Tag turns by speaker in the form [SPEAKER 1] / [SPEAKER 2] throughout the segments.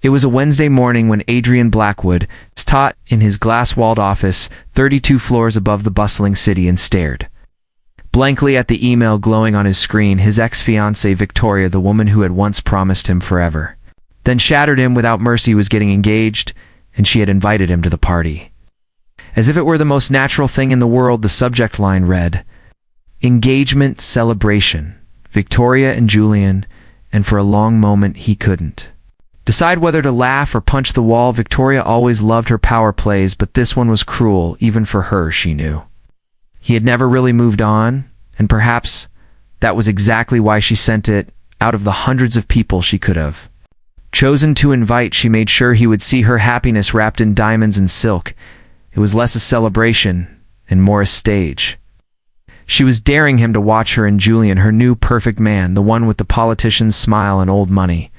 [SPEAKER 1] It was a Wednesday morning when Adrian Blackwood sat in his glass-walled office 32 floors above the bustling city and stared blankly at the email glowing on his screen. His ex-fiancée Victoria, the woman who had once promised him forever, then shattered him without mercy, was getting engaged, and she had invited him to the party. As if it were the most natural thing in the world, the subject line read, "Engagement Celebration, Victoria and Julian," and for a long moment he couldn't decide whether to laugh or punch the wall. Victoria always loved her power plays, but this one was cruel, even for her, she knew. He had never really moved on, and perhaps that was exactly why she sent it. Out of the hundreds of people she could have chosen to invite, she made sure he would see her happiness wrapped in diamonds and silk. It was less a celebration and more a stage. She was daring him to watch her and Julian, her new perfect man, the one with the politician's smile and old money.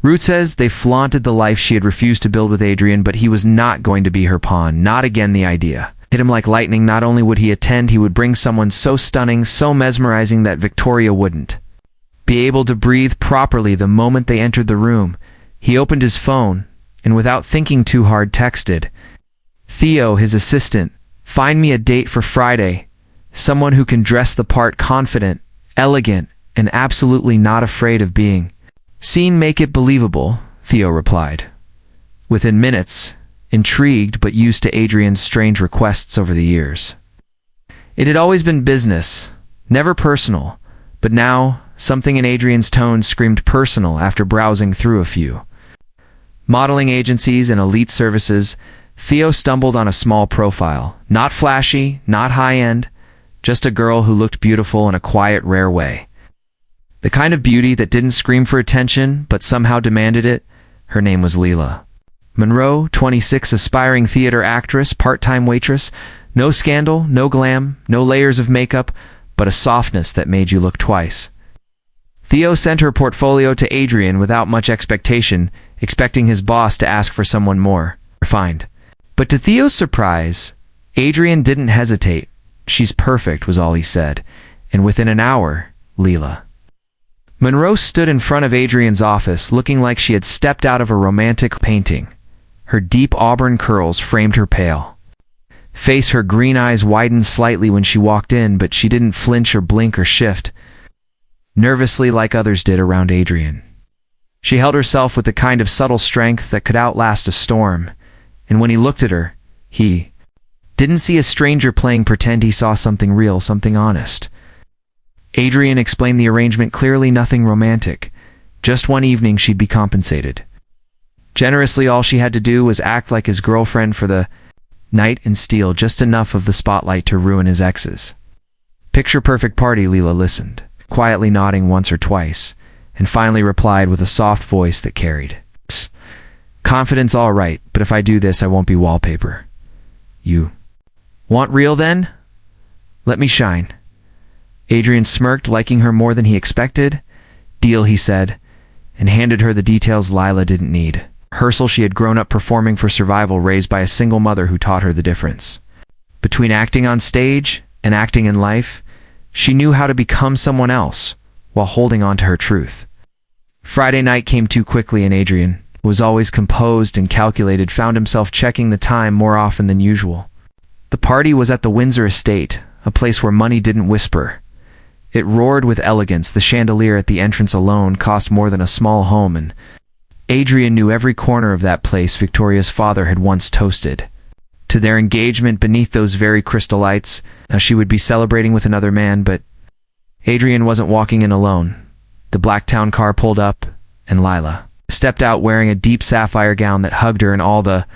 [SPEAKER 1] Ruth says they flaunted the life she had refused to build with Adrian, but he was not going to be her pawn. Not again. The idea hit him like lightning. Not only would he attend, he would bring someone so stunning, so mesmerizing that Victoria wouldn't be able to breathe properly the moment they entered the room. He opened his phone and, without thinking too hard, texted Theo, his assistant, "Find me a date for Friday. Someone who can dress the part, confident, elegant, and absolutely not afraid of being seen. Make it believable," Theo replied. Within minutes, intrigued but used to Adrian's strange requests over the years. It had always been business, never personal, but now something in Adrian's tone screamed personal. After browsing through a few modeling agencies and elite services, Theo stumbled on a small profile. Not flashy, not high-end, just a girl who looked beautiful in a quiet, rare way. The kind of beauty that didn't scream for attention, but somehow demanded it. Her name was Leela Monroe, 26, aspiring theater actress, part-time waitress. No scandal, no glam, no layers of makeup, but a softness that made you look twice. Theo sent her portfolio to Adrian without much expectation, expecting his boss to ask for someone more refined. But to Theo's surprise, Adrian didn't hesitate. "She's perfect," was all he said, and within an hour, Leela Monroe stood in front of Adrian's office, looking like she had stepped out of a romantic painting. Her deep auburn curls framed her pale face. Her green eyes widened slightly when she walked in, but she didn't flinch or blink or shift nervously like others did around Adrian. She held herself with the kind of subtle strength that could outlast a storm, and when he looked at her, he didn't see a stranger playing pretend. He saw something real, something honest. Adrian explained the arrangement clearly. Nothing romantic. Just one evening she'd be compensated generously. All she had to do was act like his girlfriend for the night and steal just enough of the spotlight to ruin his exes. Picture-perfect party. Leela listened, quietly nodding once or twice, and finally replied with a soft voice that carried confidence. "All right, but if I do this, I won't be wallpaper." "You want real then? Let me shine." Adrian smirked, liking her more than he expected. "Deal," he said, and handed her the details Lila didn't need. Rehearsal. She had grown up performing for survival, raised by a single mother who taught her the difference between acting on stage and acting in life. She knew how to become someone else while holding on to her truth. Friday night came too quickly, and Adrian, who was always composed and calculated, found himself checking the time more often than usual. The party was at the Windsor Estate, a place where money didn't whisper. It roared with elegance. The chandelier at the entrance alone cost more than a small home, and Adrian knew every corner of that place. Victoria's father had once toasted to their engagement beneath those very crystal lights. Now she would be celebrating with another man, but Adrian wasn't walking in alone. The black town car pulled up, and Lila stepped out wearing a deep sapphire gown that hugged her in all the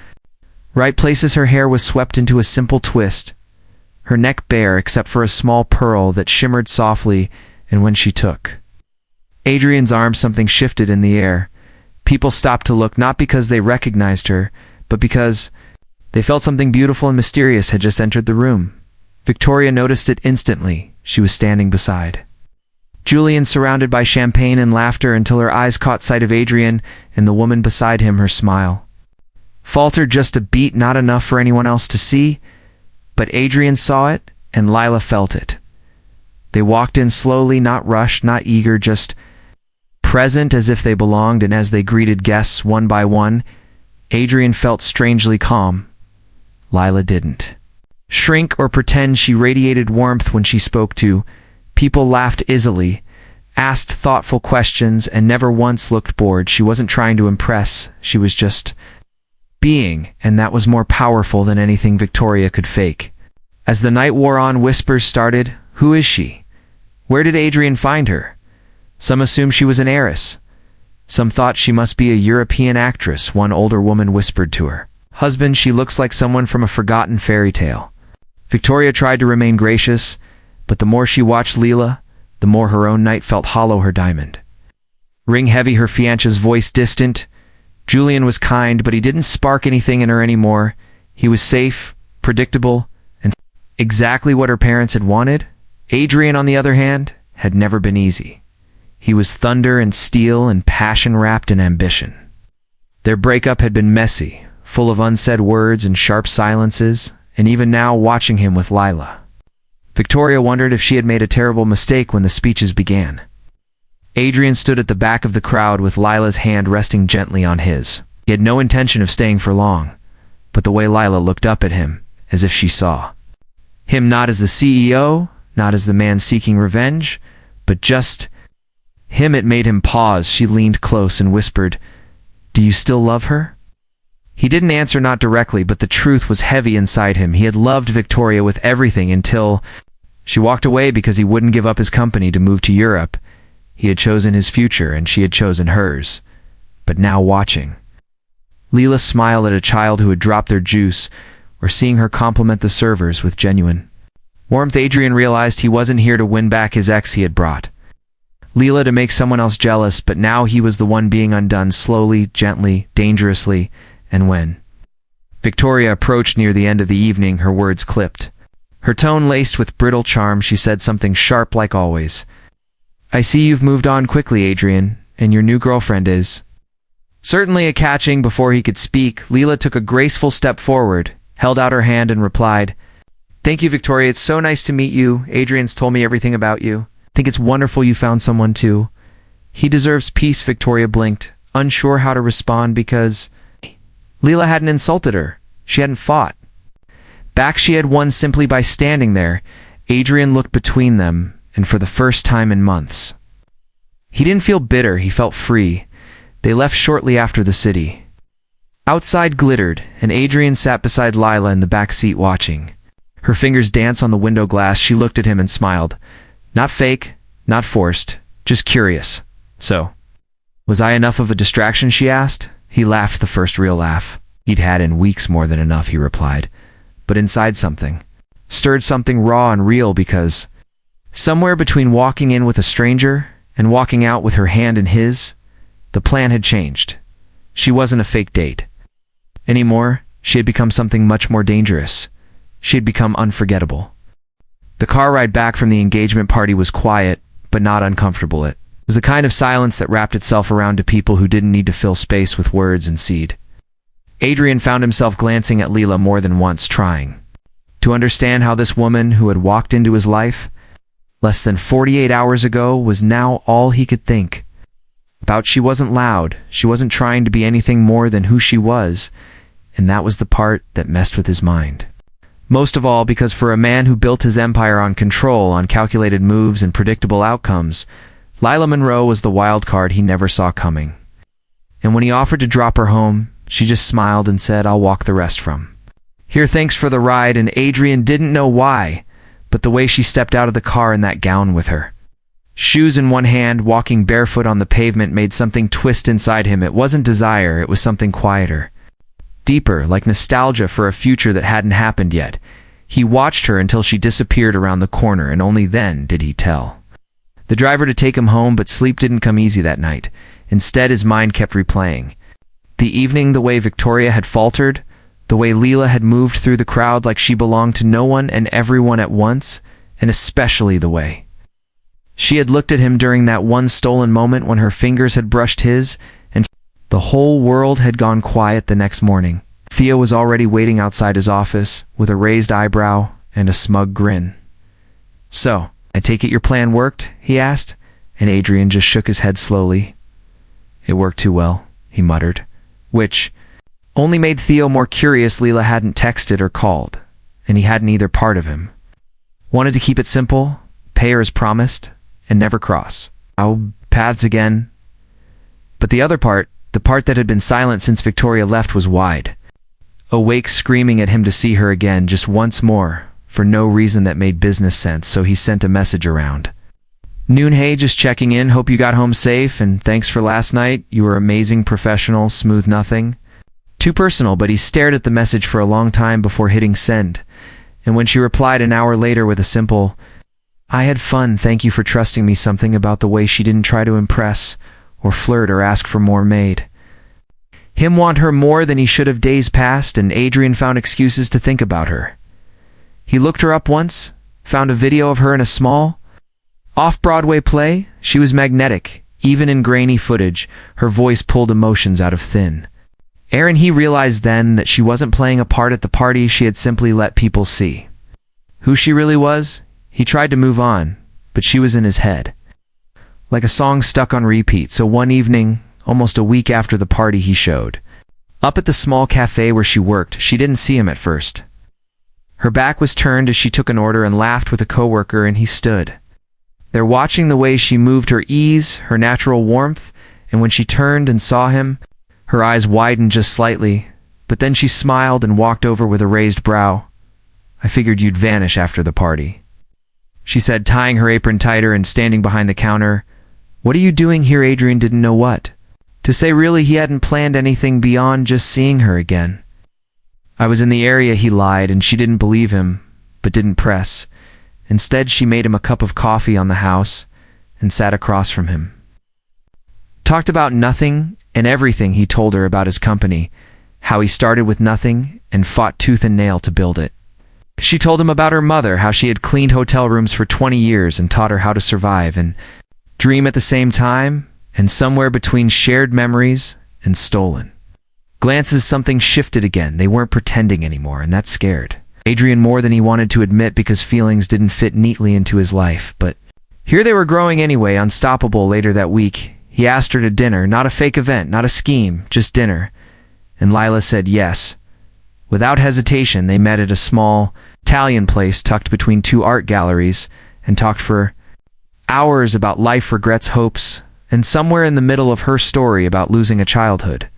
[SPEAKER 1] right places. Her hair was swept into a simple twist, her neck bare except for a small pearl that shimmered softly, and when she took Adrian's arm, something shifted in the air. People stopped to look, not because they recognized her, but because they felt something beautiful and mysterious had just entered the room. Victoria noticed it instantly. She was standing beside Julian, surrounded by champagne and laughter, until her eyes caught sight of Adrian and the woman beside him. Her smile faltered just a beat, not enough for anyone else to see, but Adrian saw it, and Lila felt it. They walked in slowly, not rushed, not eager, just present as if they belonged, and as they greeted guests one by one, Adrian felt strangely calm. Lila didn't shrink or pretend. She radiated warmth when she spoke to people, laughed easily, asked thoughtful questions, and never once looked bored. She wasn't trying to impress, she was just being, and that was more powerful than anything Victoria could fake. As the night wore on, whispers started. Who is she? Where did Adrian find her? Some assumed she was an heiress. Some thought she must be a European actress. One older woman whispered to her husband, she looks like someone from a forgotten fairy tale. Victoria tried to remain gracious, but the more she watched Lila, the more her own night felt hollow. Her diamond ring heavy, her fiance's voice distant. Julian was kind, but he didn't spark anything in her anymore. He was safe, predictable, and exactly what her parents had wanted. Adrian, on the other hand, had never been easy. He was thunder and steel and passion wrapped in ambition. Their breakup had been messy, full of unsaid words and sharp silences, and even now, watching him with Lila, Victoria wondered if she had made a terrible mistake when the speeches began. Adrian stood at the back of the crowd with Lila's hand resting gently on his. He had no intention of staying for long, but the way Lila looked up at him, as if she saw him not as the CEO, not as the man seeking revenge, but just him, it made him pause. She leaned close and whispered, "Do you still love her?" He didn't answer, not directly, but the truth was heavy inside him. He had loved Victoria with everything until she walked away because he wouldn't give up his company to move to Europe. He had chosen his future and she had chosen hers. But now, watching Lila smile at a child who had dropped their juice, or seeing her compliment the servers with genuine warmth, Adrian realized he wasn't here to win back his ex. He had brought Lila to make someone else jealous, but now he was the one being undone, slowly, gently, dangerously. And when Victoria approached near the end of the evening, her words clipped. Her tone laced with brittle charm, she said something sharp like always. "I see you've moved on quickly, Adrian, and your new girlfriend is..." Certainly a catching. Before he could speak, Lila took a graceful step forward, held out her hand and replied, "Thank you, Victoria. It's so nice to meet you. Adrian's told me everything about you. I think it's wonderful you found someone too. He deserves peace." Victoria blinked, unsure how to respond, because Lila hadn't insulted her. She hadn't fought back. She had won simply by standing there. Adrian looked between them, and for the first time in months, he didn't feel bitter, he felt free. They left shortly after the city outside glittered, and Adrian sat beside Lila in the back seat watching her fingers dance on the window glass. She looked at him and smiled. Not fake, not forced, just curious. "So, was I enough of a distraction?" she asked. He laughed, the first real laugh he'd had in weeks. "More than enough," he replied. But inside something stirred, something raw and real, because somewhere between walking in with a stranger and walking out with her hand in his, the plan had changed. She wasn't a fake date anymore. She had become something much more dangerous. She had become unforgettable. The car ride back from the engagement party was quiet, but not uncomfortable. It was the kind of silence that wrapped itself around to people who didn't need to fill space with words and seed. Adrian found himself glancing at Lila more than once, trying to understand how this woman who had walked into his life less than 48 hours ago was now all he could think about. She wasn't loud, she wasn't trying to be anything more than who she was, and that was the part that messed with his mind. Most of all because for a man who built his empire on control, on calculated moves and predictable outcomes, Lila Monroe was the wild card he never saw coming. And when he offered to drop her home, she just smiled and said, "I'll walk the rest from here, thanks for the ride." And Adrian didn't know why, but the way she stepped out of the car in that gown with her shoes in one hand, walking barefoot on the pavement, made something twist inside him. It wasn't desire, it was something quieter, deeper, like nostalgia for a future that hadn't happened yet. He watched her until she disappeared around the corner, and only then did he tell the driver to take him home. But sleep didn't come easy that night. Instead, his mind kept replaying the evening, the way Victoria had faltered, the way Lila had moved through the crowd like she belonged to no one and everyone at once, and especially the way she had looked at him during that one stolen moment when her fingers had brushed his, and the whole world had gone quiet. The next morning, Thea was already waiting outside his office with a raised eyebrow and a smug grin. "So, I take it your plan worked?" he asked, and Adrian just shook his head slowly. It worked too well, he muttered, which only made Theo more curious. Leela hadn't texted or called, and he hadn't either part of him. Wanted to keep it simple, pay her as promised, and never cross. Oh, paths again. But the other part, the part that had been silent since Victoria left, was wide. Awake, screaming at him to see her again just once more, for no reason that made business sense, so he sent a message around. Noon, hey, just checking in, hope you got home safe, and thanks for last night, you were amazing, professional, smooth nothing. Too personal, but he stared at the message for a long time before hitting send, and when she replied an hour later with a simple, I had fun, thank you for trusting me, something about the way she didn't try to impress, or flirt, or ask for more made him want her more than he should have. Days passed, and Adrian found excuses to think about her. He looked her up once, found a video of her in a small, off-Broadway play. She was magnetic, even in grainy footage. Her voice pulled emotions out of thin air, and he realized then that she wasn't playing a part at the party. She had simply let people see who she really was. He tried to move on, but she was in his head, like a song stuck on repeat. So one evening, almost a week after the party, he showed up at the small cafe where she worked. She didn't see him at first. Her back was turned as she took an order and laughed with a coworker, and he stood there watching the way she moved, her ease, her natural warmth, and when she turned and saw him, her eyes widened just slightly, but then she smiled and walked over with a raised brow. I figured you'd vanish after the party, she said, tying her apron tighter and standing behind the counter. What are you doing here? Adrian didn't know what to say. Really, he hadn't planned anything beyond just seeing her again. I was in the area, he lied, and she didn't believe him, but didn't press. Instead, she made him a cup of coffee on the house and sat across from him. Talked about nothing and everything. He told her about his company, how he started with nothing and fought tooth and nail to build it. She told him about her mother, how she had cleaned hotel rooms for 20 years and taught her how to survive and dream at the same time, and somewhere between shared memories and stolen glances, something shifted again. They weren't pretending anymore, and that scared Adrian more than he wanted to admit, because feelings didn't fit neatly into his life. But here they were, growing anyway, unstoppable. Later that week, he asked her to dinner, not a fake event, not a scheme, just dinner. And Lila said yes. Without hesitation, they met at a small Italian place tucked between two art galleries and talked for hours about life, regrets, hopes, and somewhere in the middle of her story about losing a childhood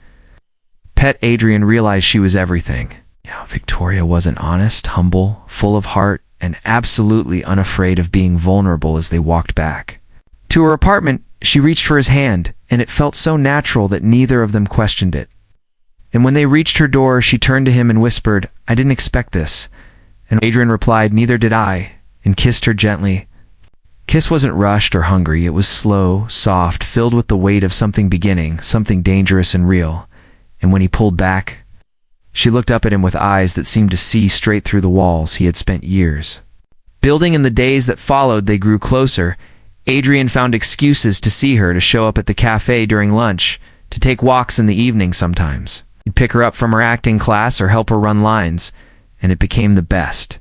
[SPEAKER 1] pet, Adrian realized she was everything. Victoria wasn't honest, humble, full of heart, and absolutely unafraid of being vulnerable. As they walked back to her apartment, she reached for his hand, and it felt so natural that neither of them questioned it. And when they reached her door, she turned to him and whispered, I didn't expect this. And Adrian replied, neither did I, and kissed her gently. Kiss wasn't rushed or hungry. It was slow, soft, filled with the weight of something beginning, something dangerous and real. And when he pulled back, she looked up at him with eyes that seemed to see straight through the walls he had spent years building. In the days that followed, they grew closer. Adrian found excuses to see her, to show up at the cafe during lunch, to take walks in the evening sometimes. He'd pick her up from her acting class or help her run lines, and it became the best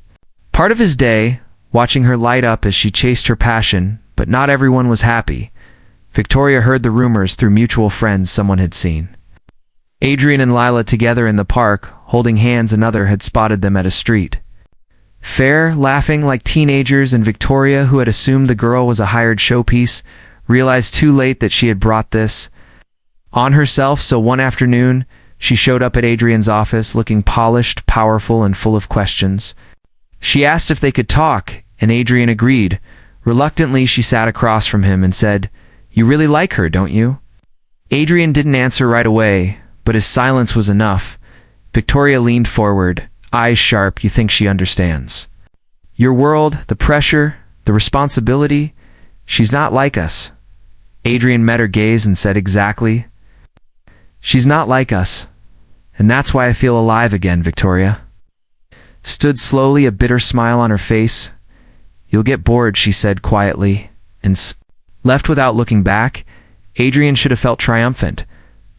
[SPEAKER 1] part of his day, watching her light up as she chased her passion. But not everyone was happy. Victoria heard the rumors through mutual friends someone had seen Adrian and Lila together in the park, holding hands. Another had spotted them at a street fair, laughing like teenagers, and Victoria, who had assumed the girl was a hired showpiece, realized too late that she had brought this on herself. So one afternoon, she showed up at Adrian's office, looking polished, powerful, and full of questions. She asked if they could talk, and Adrian agreed. Reluctantly, she sat across from him and said, You really like her, don't you? Adrian didn't answer right away, but his silence was enough. Victoria leaned forward, eyes sharp. You think she understands your world, the pressure, the responsibility? She's not like us. Adrian met her gaze and said, Exactly. She's not like us. And that's why I feel alive again. Victoria stood slowly, a bitter smile on her face. You'll get bored, she said quietly, and left without looking back. Adrian should have felt triumphant,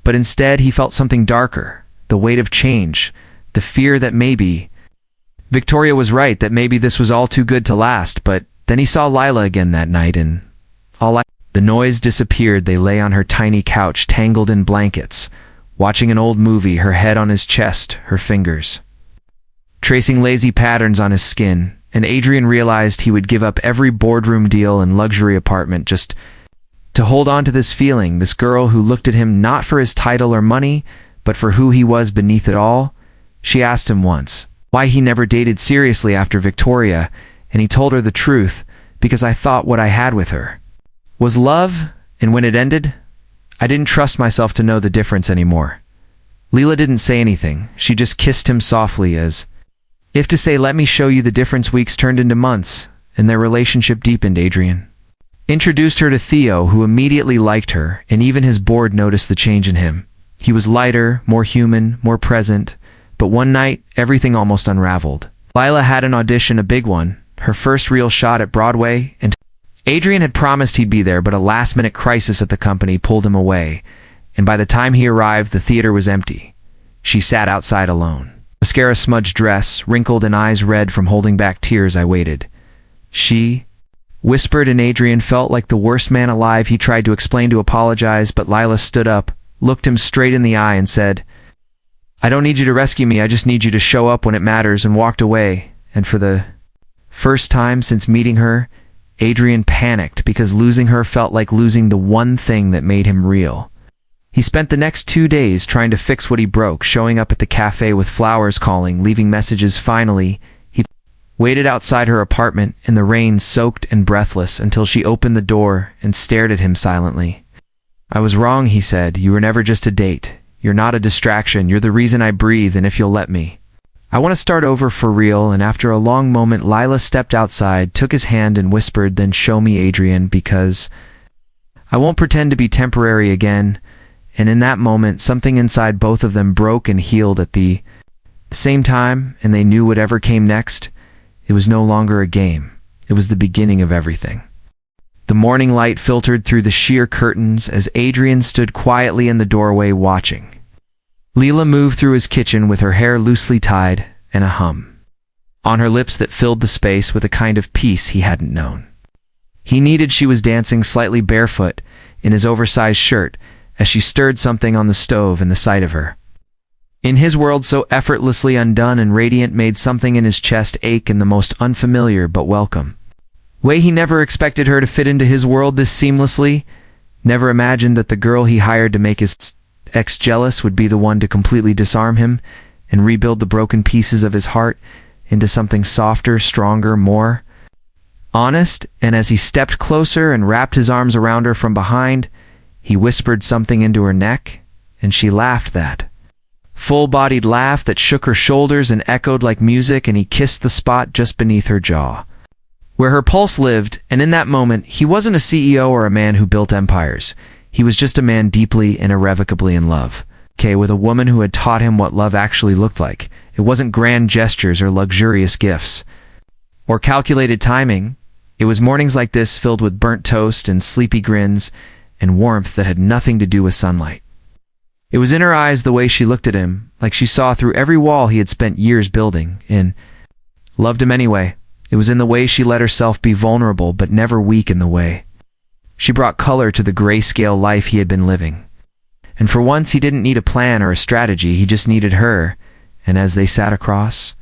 [SPEAKER 1] but instead he felt something darker, the weight of change, the fear that maybe Victoria was right, that maybe this was all too good to last. But then he saw Lila again that night, and all The noise disappeared. They lay on her tiny couch, tangled in blankets, watching an old movie, her head on his chest, her fingers tracing lazy patterns on his skin. And Adrian realized he would give up every boardroom deal and luxury apartment just to hold on to this feeling, this girl who looked at him not for his title or money, but for who he was beneath it all. She asked him once why he never dated seriously after Victoria, and he told her the truth, because I thought what I had with her was love, and when it ended, I didn't trust myself to know the difference anymore. Leela didn't say anything. She just kissed him softly, as if to say, let me show you the difference. Weeks turned into months, and their relationship deepened. Adrian introduced her to Theo, who immediately liked her, and even his board noticed the change in him. He was lighter, more human, more present, but one night, everything almost unraveled. Lila had an audition, a big one, her first real shot at Broadway, and Adrian had promised he'd be there, but a last-minute crisis at the company pulled him away, and by the time he arrived, the theater was empty. She sat outside alone. Mascara-smudged dress, wrinkled and eyes red from holding back tears. I waited. She whispered, and Adrian felt like the worst man alive. He tried to explain, to apologize, but Lila stood up, looked him straight in the eye, and said, I don't need you to rescue me, I just need you to show up when it matters, and walked away. And for the first time since meeting her, Adrian panicked, because losing her felt like losing the one thing that made him real. He spent the next 2 days trying to fix what he broke, showing up at the cafe with flowers, calling, leaving messages. Finally, he waited outside her apartment in the rain, soaked and breathless, until she opened the door and stared at him silently. I was wrong, he said. You were never just a date. You're not a distraction. You're the reason I breathe, and if you'll let me, I want to start over for real. And after a long moment, Lila stepped outside, took his hand, and whispered, then show me, Adrian, because I won't pretend to be temporary again. And in that moment, something inside both of them broke and healed at the same time, and they knew whatever came next, it was no longer a game. It was the beginning of everything. The morning light filtered through the sheer curtains as Adrian stood quietly in the doorway watching. Leela moved through his kitchen with her hair loosely tied and a hum on her lips that filled the space with a kind of peace he hadn't known. He needed. She was dancing slightly barefoot in his oversized shirt as she stirred something on the stove, and the sight of her in his world, so effortlessly undone and radiant, made something in his chest ache in the most unfamiliar but welcome way. He never expected her to fit into his world this seamlessly, never imagined that the girl he hired to make his ex jealous would be the one to completely disarm him and rebuild the broken pieces of his heart into something softer, stronger, more honest. And as he stepped closer and wrapped his arms around her from behind, he whispered something into her neck, and she laughed, that full-bodied laugh that shook her shoulders and echoed like music, and he kissed the spot just beneath her jaw, where her pulse lived. And in that moment, he wasn't a CEO or a man who built empires. He was just a man deeply and irrevocably in love, with a woman who had taught him what love actually looked like. It wasn't grand gestures or luxurious gifts or calculated timing. It was mornings like this, filled with burnt toast and sleepy grins and warmth that had nothing to do with sunlight. It was in her eyes, the way she looked at him, like she saw through every wall he had spent years building, and loved him anyway. It was in the way she let herself be vulnerable, but never weak in the way she brought color to the grayscale life he had been living. And for once, he didn't need a plan or a strategy, he just needed her. And as they sat across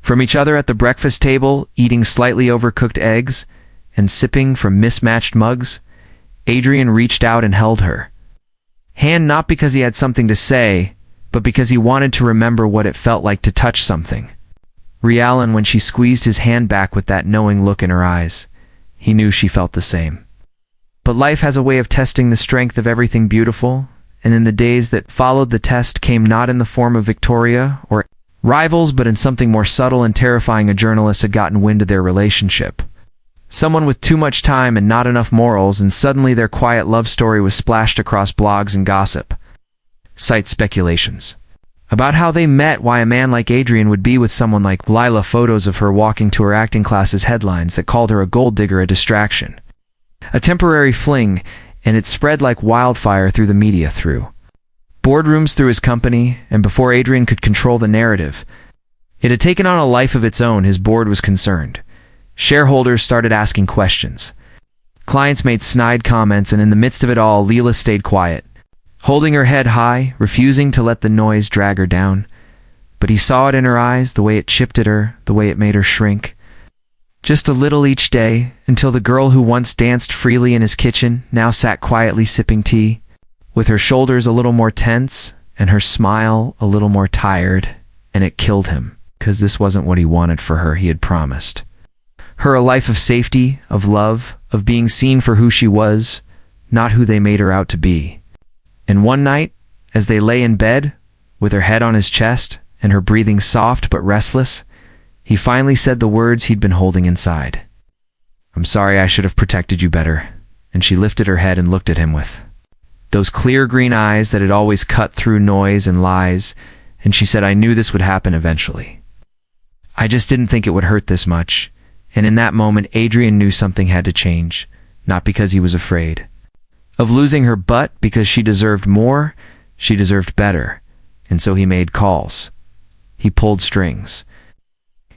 [SPEAKER 1] from each other at the breakfast table, eating slightly overcooked eggs and sipping from mismatched mugs, Adrian reached out and held her hand, not because he had something to say, but because he wanted to remember what it felt like to touch something real. And when she squeezed his hand back with that knowing look in her eyes, he knew she felt the same. But life has a way of testing the strength of everything beautiful, and in the days that followed, the test came not in the form of Victoria or rivals, but in something more subtle and terrifying. A journalist had gotten wind of their relationship. Someone with too much time and not enough morals, and suddenly their quiet love story was splashed across blogs and gossip site speculations about how they met, why a man like Adrian would be with someone like Lila, photos of her walking to her acting classes, headlines that called her a gold digger, a distraction, a temporary fling, and it spread like wildfire through the media, through boardrooms, through his company, and before Adrian could control the narrative, it had taken on a life of its own. His board was concerned. Shareholders started asking questions. Clients made snide comments, and in the midst of it all, Leela stayed quiet, holding her head high, refusing to let the noise drag her down. But he saw it in her eyes, the way it chipped at her, the way it made her shrink. Just a little each day, until the girl who once danced freely in his kitchen now sat quietly sipping tea, with her shoulders a little more tense and her smile a little more tired, and it killed him, because this wasn't what he wanted for her. He had promised her a life of safety, of love, of being seen for who she was, not who they made her out to be. And one night, as they lay in bed, with her head on his chest and her breathing soft but restless, he finally said the words he'd been holding inside. "I'm sorry, I should have protected you better." And she lifted her head and looked at him with those clear green eyes that had always cut through noise and lies, and she said, "I knew this would happen eventually. I just didn't think it would hurt this much." And in that moment, Adrian knew something had to change, not because he was afraid of losing her, but because she deserved more, she deserved better. And so he made calls. He pulled strings.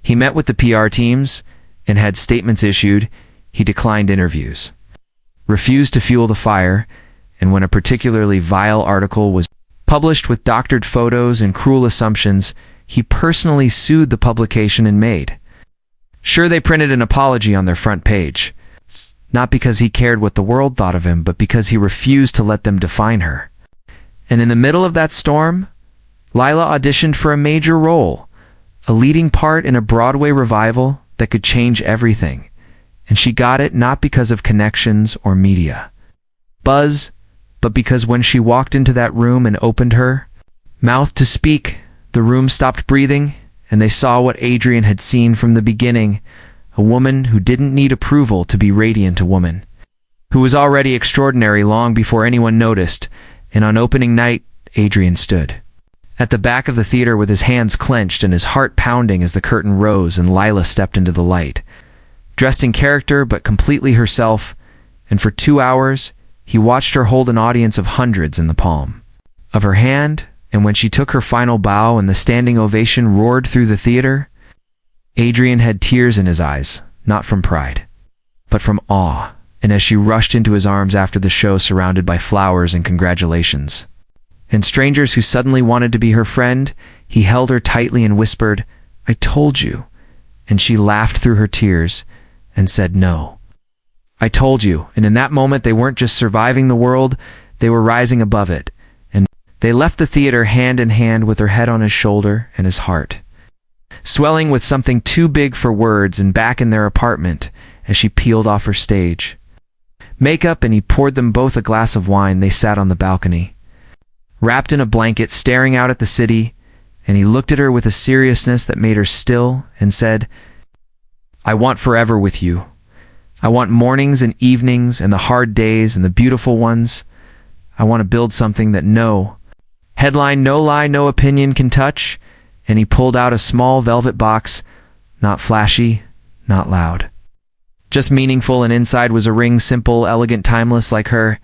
[SPEAKER 1] He met with the PR teams and had statements issued. He declined interviews, refused to fuel the fire, and when a particularly vile article was published with doctored photos and cruel assumptions, he personally sued the publication and made sure they printed an apology on their front page, not because he cared what the world thought of him, but because he refused to let them define her. And in the middle of that storm, Lila auditioned for a major role, a leading part in a Broadway revival that could change everything. And she got it not because of connections or media buzz, but because when she walked into that room and opened her mouth to speak, the room stopped breathing, and they saw what Adrian had seen from the beginning, a woman who didn't need approval to be radiant, a woman who was already extraordinary long before anyone noticed. And on opening night, Adrian stood at the back of the theater with his hands clenched and his heart pounding as the curtain rose and Lila stepped into the light, dressed in character but completely herself, and for 2 hours he watched her hold an audience of hundreds in the palm of her hand. And when she took her final bow and the standing ovation roared through the theater, Adrian had tears in his eyes, not from pride, but from awe. And as she rushed into his arms after the show, surrounded by flowers and congratulations, and strangers who suddenly wanted to be her friend, he held her tightly and whispered, "I told you." And she laughed through her tears and said, "No, I told you." And in that moment, they weren't just surviving the world, they were rising above it. They left the theater hand in hand, with her head on his shoulder and his heart swelling with something too big for words, and back in their apartment as she peeled off her stage makeup and he poured them both a glass of wine, they sat on the balcony, wrapped in a blanket, staring out at the city, and he looked at her with a seriousness that made her still and said, "I want forever with you. I want mornings and evenings and the hard days and the beautiful ones. I want to build something that no headline, no lie, no opinion can touch." And he pulled out a small velvet box, not flashy, not loud, just meaningful, and inside was a ring, simple, elegant, timeless like her.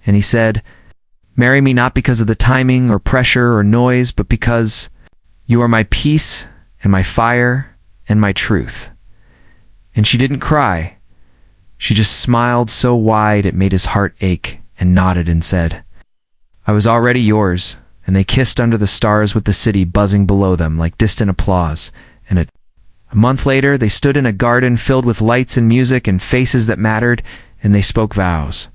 [SPEAKER 1] And he said, "Marry me not because of the timing or pressure or noise, but because you are my peace and my fire and my truth." And she didn't cry. She just smiled so wide it made his heart ache, and nodded and said, "I was already yours." And they kissed under the stars with the city buzzing below them like distant applause. And a month later, they stood in a garden filled with lights and music and faces that mattered, and they spoke vows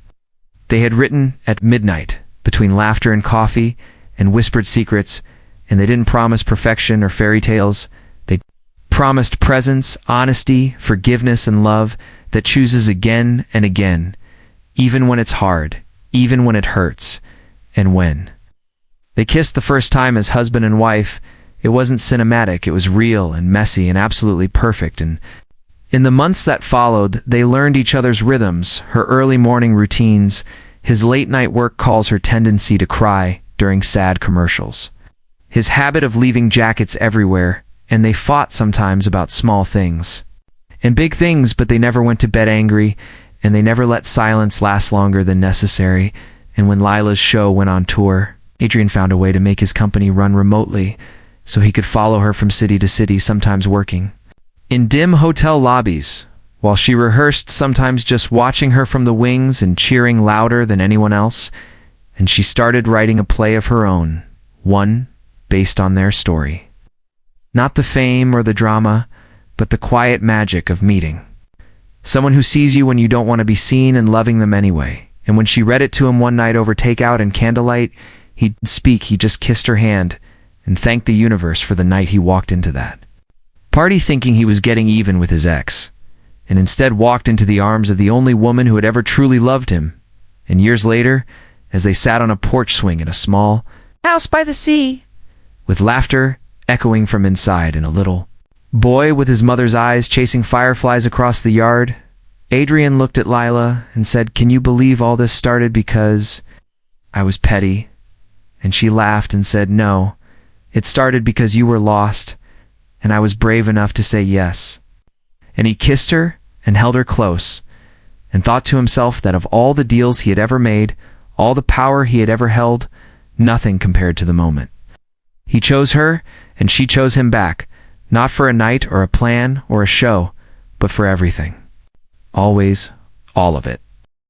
[SPEAKER 1] they had written at midnight, between laughter and coffee and whispered secrets. And they didn't promise perfection or fairy tales. They promised presence, honesty, forgiveness, and love that chooses again and again, even when it's hard, even when it hurts. And when they kissed the first time as husband and wife, it wasn't cinematic, it was real and messy and absolutely perfect. And in the months that followed, they learned each other's rhythms, her early morning routines, his late-night work calls, her tendency to cry during sad commercials, his habit of leaving jackets everywhere, and they fought sometimes about small things and big things, but they never went to bed angry, and they never let silence last longer than necessary. And when Lila's show went on tour, Adrian found a way to make his company run remotely so he could follow her from city to city, sometimes working in dim hotel lobbies while she rehearsed, sometimes just watching her from the wings and cheering louder than anyone else, and she started writing a play of her own, one based on their story. Not the fame or the drama, but the quiet magic of meeting. Someone who sees you when you don't want to be seen and loving them anyway. And when she read it to him one night over takeout and candlelight, he didn't speak, he just kissed her hand and thanked the universe for the night he walked into that party thinking he was getting even with his ex, and instead walked into the arms of the only woman who had ever truly loved him. And years later, as they sat on a porch swing in a small house by the sea, with laughter echoing from inside and a little boy with his mother's eyes chasing fireflies across the yard, Adrian looked at Lila and said, "Can you believe all this started because I was petty?" And she laughed and said, "No, it started because you were lost, and I was brave enough to say yes." And he kissed her and held her close, and thought to himself that of all the deals he had ever made, all the power he had ever held, nothing compared to the moment. He chose her, and she chose him back, not for a night or a plan or a show, but for everything. Always, all of it.